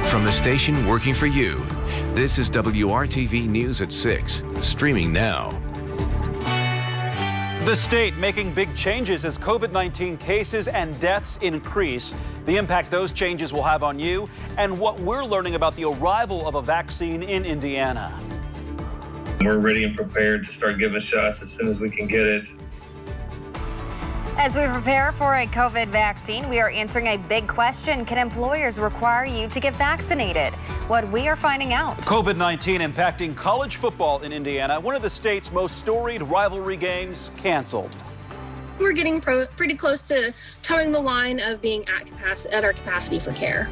From the station working for you, this is WRTV News at 6, streaming now. The state making big changes as COVID-19 cases and deaths increase. The impact those changes will have on you and what we're learning about the arrival of a vaccine in Indiana. We're ready and prepared to start giving shots as soon as we can get it. As we prepare for a COVID vaccine, we are answering a big question. Can employers require you to get vaccinated? What we are finding out. COVID-19 impacting college football in Indiana. One of the state's most storied rivalry games canceled. We're getting pretty close to towing the line of being at our capacity for care.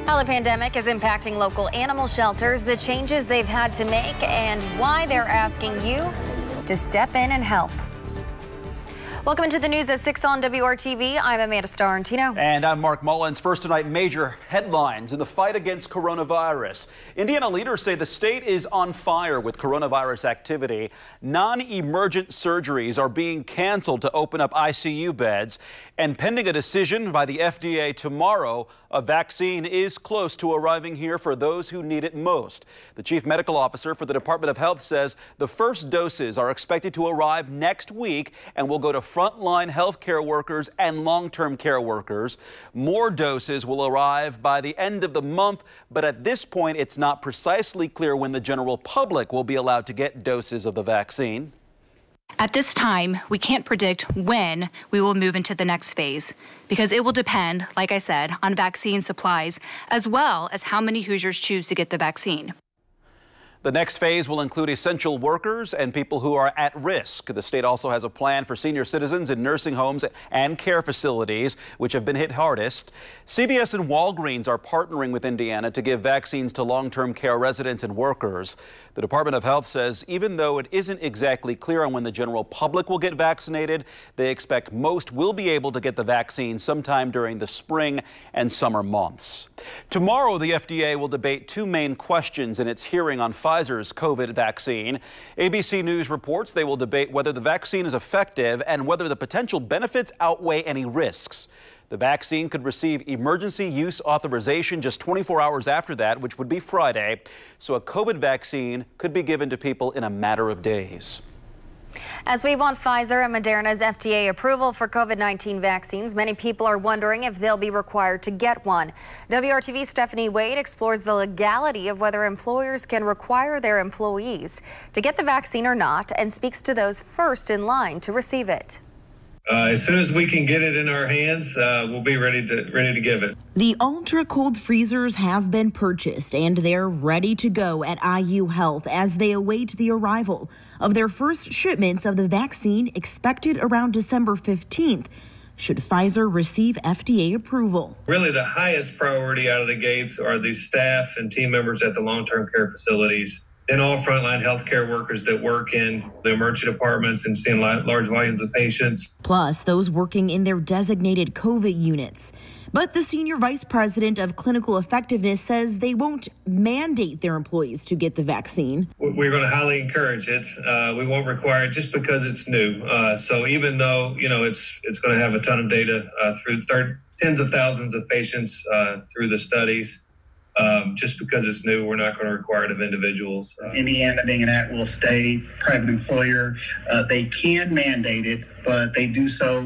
How the pandemic is impacting local animal shelters, the changes they've had to make, and why they're asking you to step in and help. Welcome to the news at 6 on WRTV. I'm Amanda STARRANTINO. And I'm Mark Mullins. First tonight, major headlines in the fight against coronavirus. Indiana leaders say the state is on fire with coronavirus activity. Non-emergent surgeries are being canceled to open up ICU beds. And pending a decision by the FDA tomorrow, a vaccine is close to arriving here for those who need it most. The chief medical officer for the Department of Health says the first doses are expected to arrive next week and will go to frontline healthcare workers and long-term care workers. More doses will arrive by the end of the month, but at this point, it's not precisely clear when the general public will be allowed to get doses of the vaccine. At this time, we can't predict when we will move into the next phase because it will depend, like I said, on vaccine supplies as well as how many Hoosiers choose to get the vaccine. The next phase will include essential workers and people who are at risk. The state also has a plan for senior citizens in nursing homes and care facilities, which have been hit hardest. CVS and Walgreens are partnering with Indiana to give vaccines to long-term care residents and workers. The Department of Health says even though it isn't exactly clear on when the general public will get vaccinated, they expect most will be able to get the vaccine sometime during the spring and summer months. Tomorrow, the FDA will debate two main questions in its hearing on Pfizer's COVID vaccine. ABC News reports they will debate whether the vaccine is effective and whether the potential benefits outweigh any risks. The vaccine could receive emergency use authorization just 24 hours after that, which would be Friday. So a COVID vaccine could be given to people in a matter of days. As we want Pfizer and Moderna's FDA approval for COVID-19 vaccines, many people are wondering if they'll be required to get one. WRTV's Stephanie Wade explores the legality of whether employers can require their employees to get the vaccine or not and speaks to those first in line to receive it. As soon as we can get it in our hands, we'll be ready to give it. The ultra cold freezers have been purchased and they're ready to go at IU Health as they await the arrival of their first shipments of the vaccine expected around December 15th. Should Pfizer receive FDA approval? Really, the highest priority out of the gates are the staff and team members at the long-term care facilities. And all frontline healthcare workers that work in the emergency departments and seeing large volumes of patients. Plus, those working in their designated COVID units. But the senior vice president of clinical effectiveness says they won't mandate their employees to get the vaccine. We're going to highly encourage it. We won't require it just because it's new. So even though, it's going to have a ton of data through tens of thousands of patients through the studies. Just because it's new, we're not going to require it of individuals. Indiana being an at-will state, private employer, they can mandate it, but they do so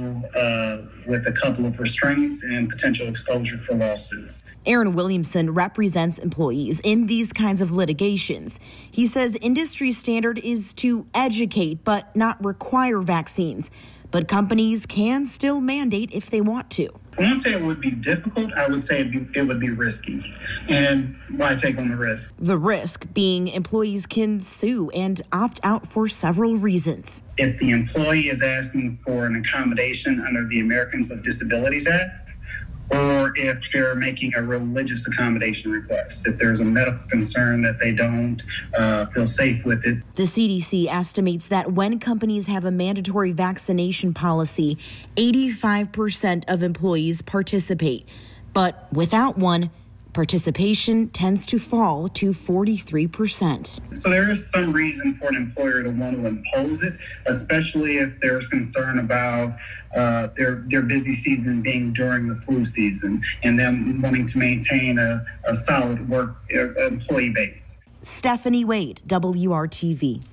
with a couple of restraints and potential exposure for lawsuits. Aaron Williamson represents employees in these kinds of litigations. He says industry standard is to educate but not require vaccines. But companies can still mandate if they want to. I won't say it would be difficult. I would say it would be risky. And why take on the risk? The risk being employees can sue and opt out for several reasons. If the employee is asking for an accommodation under the Americans with Disabilities Act, or if they're making a religious accommodation request, if there's a medical concern that they don't feel safe with it. The CDC estimates that when companies have a mandatory vaccination policy, 85% of employees participate. But without one, Participation tends to fall to 43%. So there is some reason for an employer to want to impose it, especially if there's concern about their busy season being during the flu season and them wanting to maintain a solid work employee base. Stephanie Wade, WRTV.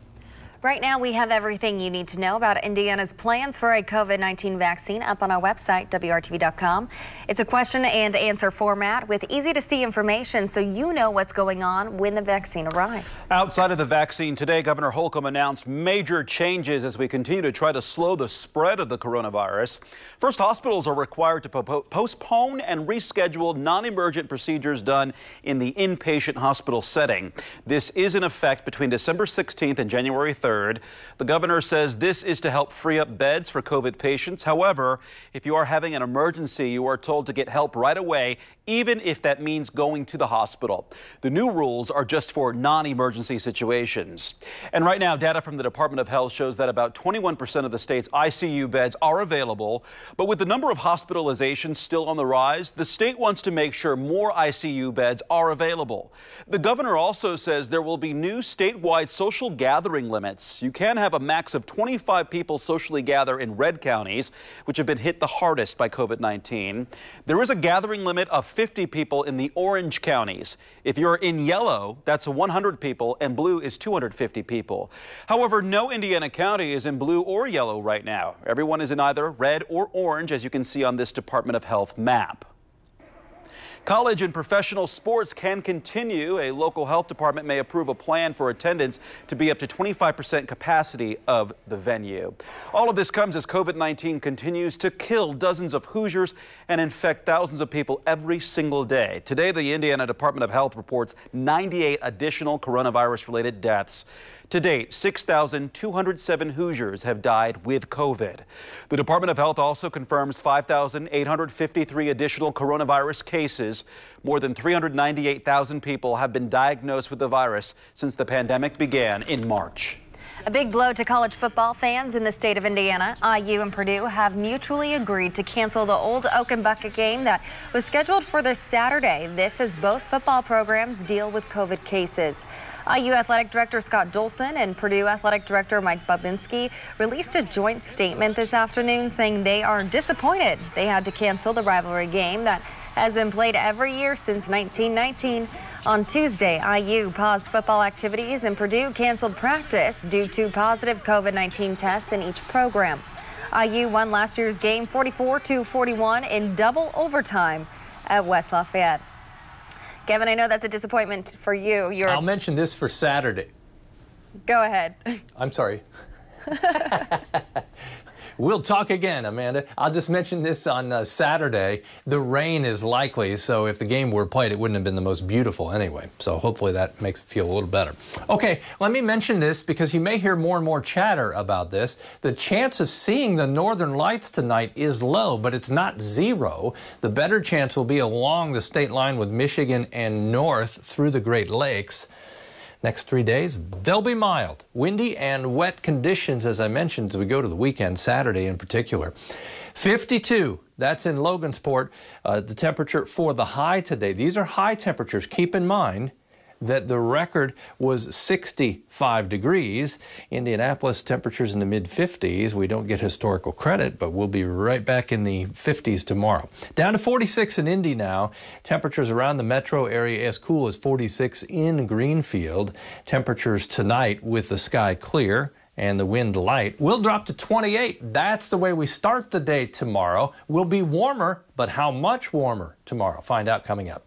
Right now, we have everything you need to know about Indiana's plans for a COVID-19 vaccine up on our website, WRTV.com. It's a question and answer format with easy to see information so you know what's going on when the vaccine arrives. Outside of the vaccine today, Governor Holcomb announced major changes as we continue to try to slow the spread of the coronavirus. First, hospitals are required to postpone and reschedule non-emergent procedures done in the inpatient hospital setting. This is in effect between December 16th and January 3rd. The governor says this is to help free up beds for COVID patients. However, if you are having an emergency, you are told to get help right away, even if that means going to the hospital. The new rules are just for non-emergency situations. And right now, data from the Department of Health shows that about 21% of the state's ICU beds are available. But with the number of hospitalizations still on the rise, the state wants to make sure more ICU beds are available. The governor also says there will be new statewide social gathering limits. You can have a max of 25 people socially gather in red counties, which have been hit the hardest by COVID-19. There is a gathering limit of 50 people in the orange counties. If you're in yellow, that's 100 people, and blue is 250 people. However, no Indiana county is in blue or yellow right now. Everyone is in either red or orange, as you can see on this Department of Health map. College and professional sports can continue. A local health department may approve a plan for attendance to be up to 25% capacity of the venue. All of this comes as COVID-19 continues to kill dozens of Hoosiers and infect thousands of people every single day. Today, the Indiana Department of Health reports 98 additional coronavirus-related deaths. To date, 6,207 Hoosiers have died with COVID. The Department of Health also confirms 5,853 additional coronavirus cases. More than 398,000 people have been diagnosed with the virus since the pandemic began in March. A big blow to college football fans in the state of Indiana. IU and Purdue have mutually agreed to cancel the old OAKEN bucket game that was scheduled for this Saturday. This as both football programs deal with COVID cases. IU Athletic Director Scott Dolson and Purdue Athletic Director Mike Babinski released a joint statement this afternoon saying they are disappointed they had to cancel the rivalry game that has been played every year since 1919. On Tuesday, IU paused football activities and Purdue canceled practice due to positive COVID-19 tests in each program. IU won last year's game 44-41 in double overtime at West Lafayette. Kevin, I know that's a disappointment for you. I'll mention this for Saturday. Go ahead. I'm sorry. We'll talk again, Amanda. I'll just mention this on Saturday. The rain is likely, so if the game were played, it wouldn't have been the most beautiful anyway. So hopefully that makes it feel a little better. Okay, let me mention this because you may hear more and more chatter about this. The chance of seeing the northern lights tonight is low, but it's not zero. The better chance will be along the state line with Michigan and north through the Great Lakes. Next 3 days, they'll be mild, windy and wet conditions, as I mentioned, as we go to the weekend, Saturday in particular. 52, that's in Logansport, the temperature for the high today. These are high temperatures. Keep in mind that the record was 65 degrees. Indianapolis temperatures in the mid-50s. We don't get historical credit, but we'll be right back in the 50s tomorrow. Down to 46 in Indy now. Temperatures around the metro area as cool as 46 in Greenfield. Temperatures tonight with the sky clear and the wind light will drop to 28. That's the way we start the day tomorrow. We'll be warmer, but how much warmer tomorrow? Find out coming up.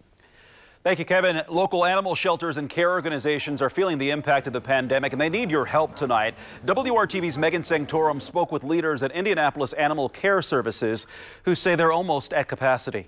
Thank you, Kevin. Local animal shelters and care organizations are feeling the impact of the pandemic, and they need your help tonight. WRTV's Megan Sanctorum spoke with leaders at Indianapolis Animal Care Services who say they're almost at capacity.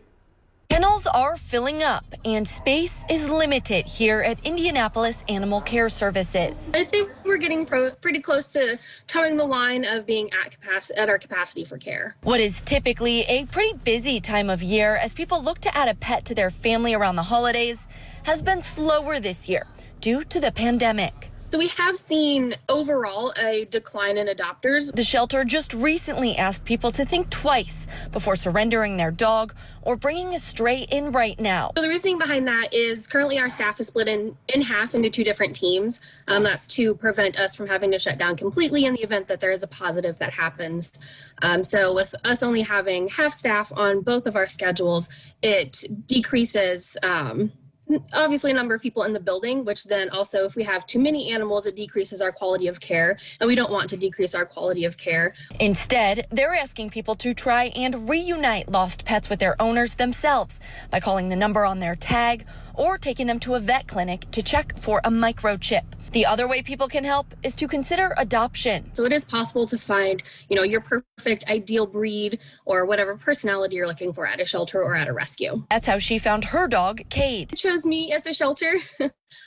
Kennels are filling up and space is limited here at Indianapolis Animal Care Services. I'd say we're getting pretty close to towing the line of being at our capacity for care. What is typically a pretty busy time of year as people look to add a pet to their family around the holidays has been slower this year due to the pandemic. So we have seen overall a decline in adopters. The shelter just recently asked people to think twice before surrendering their dog or bringing a stray in right now. So the reasoning behind that is currently our staff is split in half into 2 different teams. That's to prevent us from having to shut down completely in the event that there is a positive that happens. So with us only having half staff on both of our schedules, it decreases obviously a number of people in the building, which then also if we have too many animals, it decreases our quality of care, and we don't want to decrease our quality of care. Instead, they're asking people to try and reunite lost pets with their owners themselves by calling the number on their tag or taking them to a vet clinic to check for a microchip. The other way people can help is to consider adoption. So it is possible to find, your perfect ideal breed or whatever personality you're looking for at a shelter or at a rescue. That's how she found her dog, Cade. It chose me at the shelter.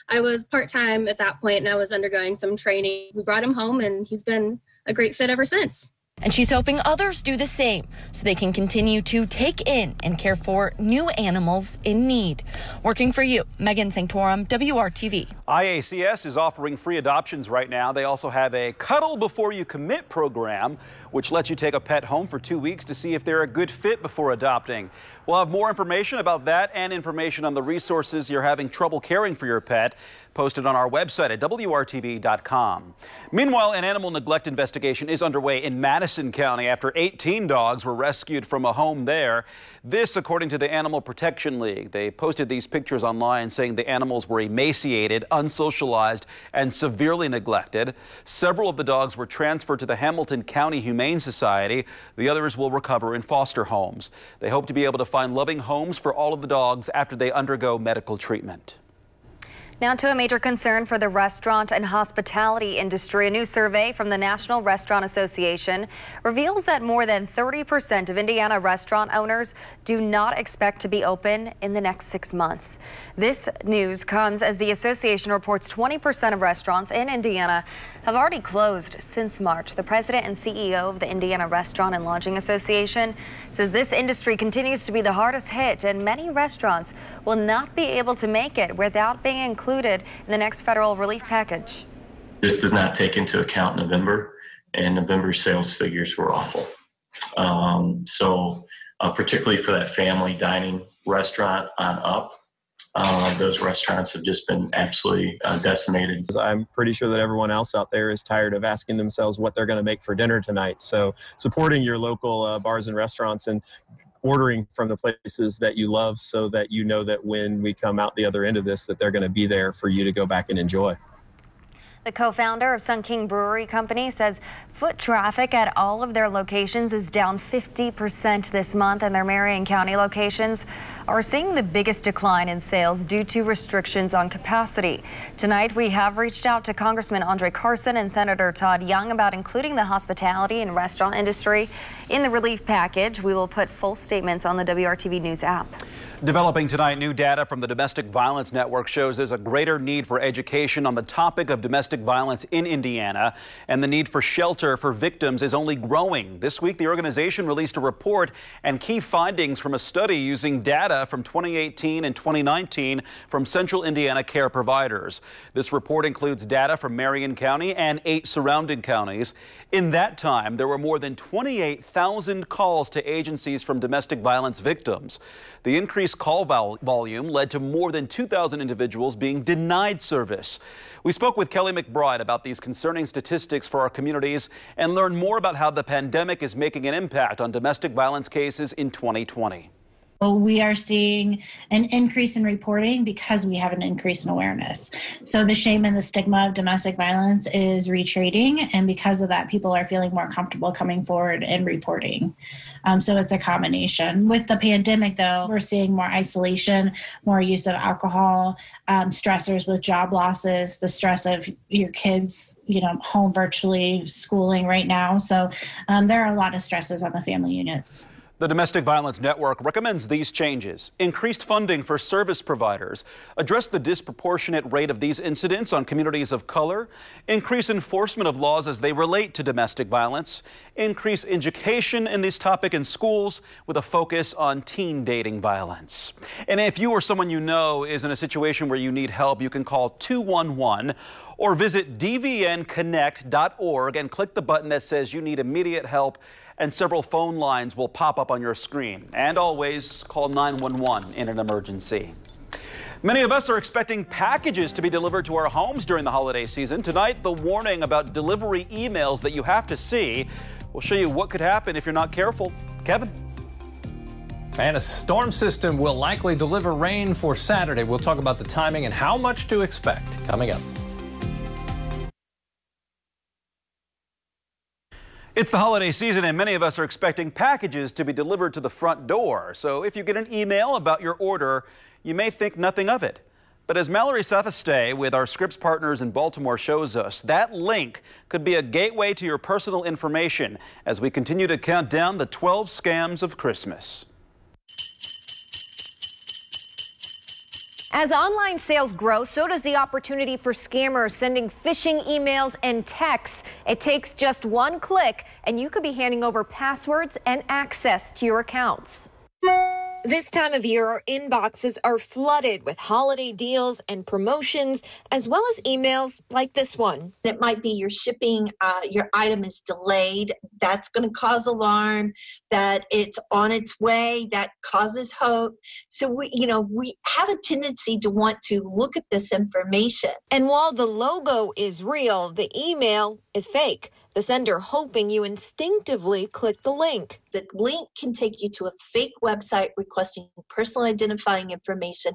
I was part-time at that point and I was undergoing some training. We brought him home and he's been a great fit ever since. And she's hoping others do the same so they can continue to take in and care for new animals in need. Working for you, Megan Sanctorum, WRTV. IACS is offering free adoptions right now. They also have a Cuddle Before You Commit program, which lets you take a pet home for 2 weeks to see if they're a good fit before adopting. We'll have more information about that and information on the resources you're having trouble caring for your pet posted on our website at WRTV.com. Meanwhile, an animal neglect investigation is underway in Madison County after 18 dogs were rescued from a home there. This, according to the Animal Protection League. They posted these pictures online saying the animals were emaciated, unsocialized, and severely neglected. Several of the dogs were transferred to the Hamilton County Humane Society. The others will recover in foster homes. They hope to be able to find loving homes for all of the dogs after they undergo medical treatment. Now to a major concern for the restaurant and hospitality industry. A new survey from the National Restaurant Association reveals that more than 30% of Indiana restaurant owners do not expect to be open in the next 6 months. This news comes as the association reports 20% of restaurants in Indiana have already closed since March. The president and CEO of the Indiana Restaurant and Lodging Association says this industry continues to be the hardest hit, and many restaurants will not be able to make it without being included in the next federal relief package. This does not take into account November, and November sales figures were awful. Particularly for that family dining restaurant on up, those restaurants have just been absolutely decimated. I'm pretty sure that everyone else out there is tired of asking themselves what they're going to make for dinner tonight. So supporting your local bars and restaurants and ordering from the places that you love so that you know that when we come out the other end of this, that they're going to be there for you to go back and enjoy. The co-founder of Sun King Brewery Company says foot traffic at all of their locations is down 50% this month, and their Marion County locations are seeing the biggest decline in sales due to restrictions on capacity. Tonight, we have reached out to Congressman Andre Carson and Senator Todd Young about including the hospitality and restaurant industry in the relief package. We will put full statements on the WRTV News app. Developing tonight, new data from the Domestic Violence Network shows there's a greater need for education on the topic of domestic violence in Indiana, and the need for shelter for victims is only growing. This week, the organization released a report and key findings from a study using data from 2018 and 2019 from Central Indiana care providers. This report includes data from Marion County and 8 surrounding counties. In that time, there were more than 28,000 calls to agencies from domestic violence victims. The increased call volume led to more than 2,000 individuals being denied service. We spoke with Kelly McBride about these concerning statistics for our communities and learned more about how the pandemic is making an impact on domestic violence cases in 2020. We are seeing an increase in reporting because we have an increase in awareness. So the shame and the stigma of domestic violence is retreating, and because of that, people are feeling more comfortable coming forward and reporting. So it's a combination. With the pandemic, though, we're seeing more isolation, more use of alcohol, stressors with job losses, the stress of your kids, home virtually schooling right now. So there are a lot of stresses on the family units. The Domestic Violence Network recommends these changes: increased funding for service providers, address the disproportionate rate of these incidents on communities of color, increase enforcement of laws as they relate to domestic violence, increase education in this topic in schools with a focus on teen dating violence. And if you or someone you know is in a situation where you need help, you can call 211 or visit dvnconnect.org and click the button that says you need immediate help, and several phone lines will pop up on your screen. And always call 911 in an emergency. Many of us are expecting packages to be delivered to our homes during the holiday season. Tonight, the warning about delivery emails that you have to see. We'll show you what could happen if you're not careful. Kevin. And a storm system will likely deliver rain for Saturday. We'll talk about the timing and how much to expect coming up. It's the holiday season and many of us are expecting packages to be delivered to the front door. So if you get an email about your order, you may think nothing of it. But as Mallory Safastay with our Scripps partners in Baltimore shows us, that link could be a gateway to your personal information as we continue to count down the 12 scams of Christmas. As online sales grow, so does the opportunity for scammers sending phishing emails and texts. It takes just one click, and you could be handing over passwords and access to your accounts. This time of year, our inboxes are flooded with holiday deals and promotions, as well as emails like this one. It might be your shipping, your item is delayed. That's going to cause alarm, that it's on its way. That causes hope. So we have a tendency to want to look at this information. And while the logo is real, the email is fake. The sender hoping you instinctively click the link. The link can take you to a fake website requesting personal identifying information,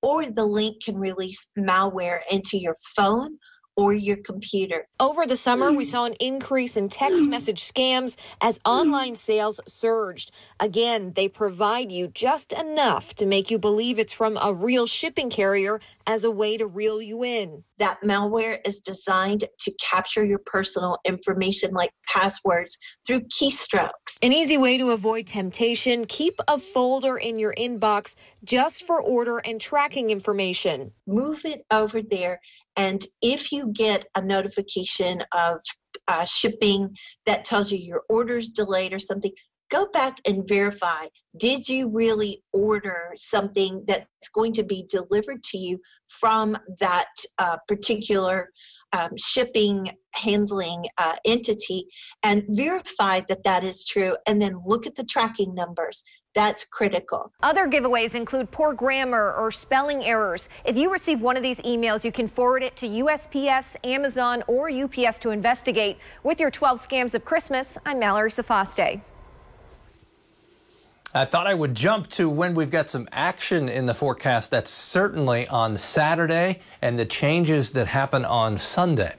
or the link can release malware into your phone or your computer. Over the summer, we saw an increase in text message scams as online sales surged. Again, they provide you just enough to make you believe it's from a real shipping carrier as a way to reel you in. That malware is designed to capture your personal information like passwords through keystrokes. An easy way to avoid temptation: keep a folder in your inbox just for order and tracking information. Move it over there, and if you get a notification of shipping that tells you your order's delayed or something, go back and verify. Did you really order something that's going to be delivered to you from that particular shipping handling entity, and verify that that is true, and then look at the tracking numbers. That's critical. Other giveaways include poor grammar or spelling errors. If you receive one of these emails, you can forward it to USPS, Amazon, or UPS to investigate. With your 12 scams of Christmas, I'm Mallory Safastay. I thought I would jump to when we've got some action in the forecast. That's certainly on Saturday and the changes that happen on Sunday.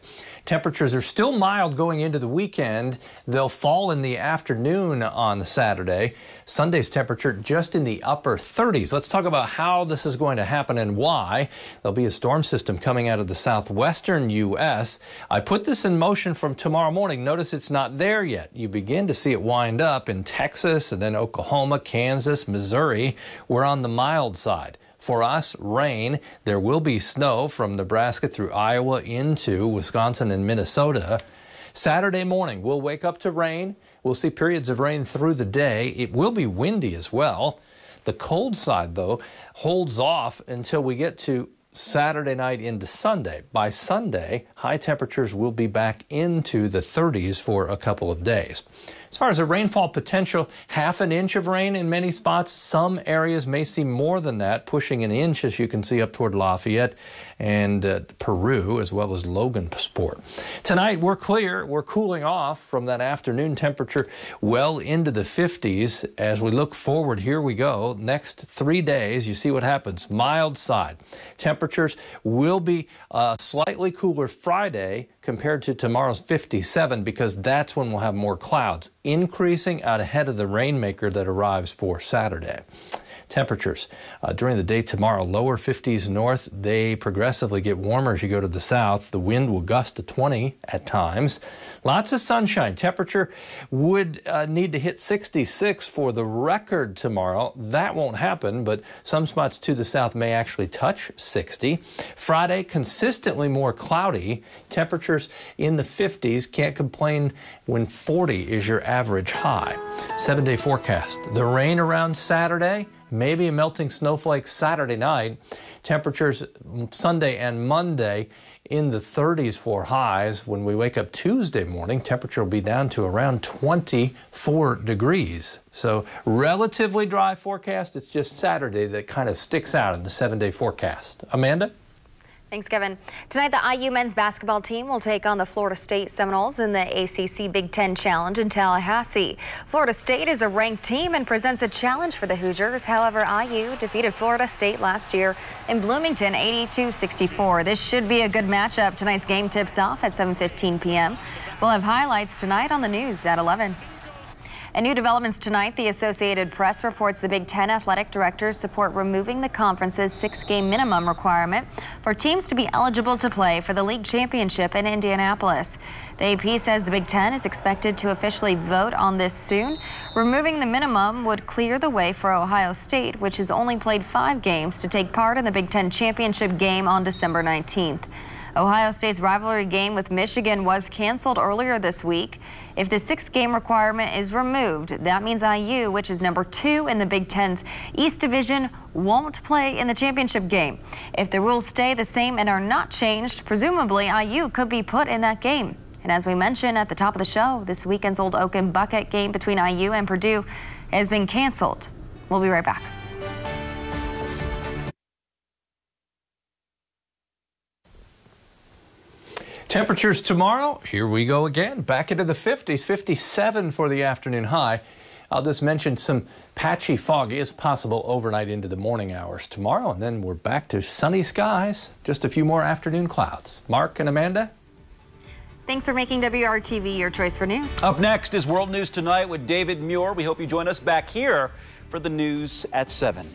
Temperatures are still mild going into the weekend. They'll fall in the afternoon on Saturday. Sunday's temperature just in the upper 30s. Let's talk about how this is going to happen and why. There'll be a storm system coming out of the southwestern U.S. I put this in motion from tomorrow morning. Notice it's not there yet. You begin to see it wind up in Texas and then Oklahoma, Kansas, Missouri. We're on the mild side. For us, rain. There will be snow from Nebraska through Iowa into Wisconsin and Minnesota. Saturday morning, we'll wake up to rain. We'll see periods of rain through the day. It will be windy as well. The cold side, though, holds off until we get to Saturday night into Sunday. By Sunday, high temperatures will be back into the 30s for a couple of days. As far as the rainfall potential, half an inch of rain in many spots. Some areas may see more than that, pushing an inch, as you can see up toward Lafayette and Peru, as well as Logansport. Tonight, we're clear. We're cooling off from that afternoon temperature well into the 50s. As we look forward, here we go. Next 3 days, you see what happens. Mild side. Temperatures will be slightly cooler Friday compared to tomorrow's 57, because that's when we'll have more clouds, increasing out ahead of the rainmaker that arrives for Saturday. Temperatures during the day tomorrow, lower 50s north. They progressively get warmer as you go to the south. The wind will gust to 20 at times. Lots of sunshine. Temperature would need to hit 66 for the record tomorrow. That won't happen, but some spots to the south may actually touch 60. Friday, consistently more cloudy. Temperatures in the 50s. Can't complain when 40 is your average high. 7-day forecast. The rain around Saturday, maybe a melting snowflake Saturday night. Temperatures Sunday and Monday in the 30s for highs. When we wake up Tuesday morning, temperature will be down to around 24 degrees. So relatively dry forecast. It's just Saturday that kind of sticks out in the 7-day forecast. Amanda? Thanks, Kevin. Tonight, the IU men's basketball team will take on the Florida State Seminoles in the ACC Big Ten Challenge in Tallahassee. Florida State is a ranked team and presents a challenge for the Hoosiers. However, IU defeated Florida State last year in Bloomington 82-64. This should be a good matchup. Tonight's game tips off at 7:15 p.m. We'll have highlights tonight on the news at 11. And new developments tonight, the Associated Press reports the Big Ten athletic directors support removing the conference's 6-game minimum requirement for teams to be eligible to play for the league championship in Indianapolis. The AP says the Big Ten is expected to officially vote on this soon. Removing the minimum would clear the way for Ohio State, which has only played 5 games, to take part in the Big Ten championship game on December 19th. Ohio State's rivalry game with Michigan was canceled earlier this week. If the 6-game requirement is removed, that means IU, which is number 2 in the Big Ten's East Division, won't play in the championship game. If the rules stay the same and are not changed, presumably IU could be put in that game. And as we mentioned at the top of the show, this weekend's Old Oaken Bucket game between IU and Purdue has been canceled. We'll be right back. Temperatures tomorrow, here we go again, back into the 50s, 57 for the afternoon high. I'll just mention some patchy fog is possible overnight into the morning hours tomorrow, and then we're back to sunny skies, just a few more afternoon clouds. Mark and Amanda? Thanks for making WRTV your choice for news. Up next is World News Tonight with David Muir. We hope you join us back here for the news at 7.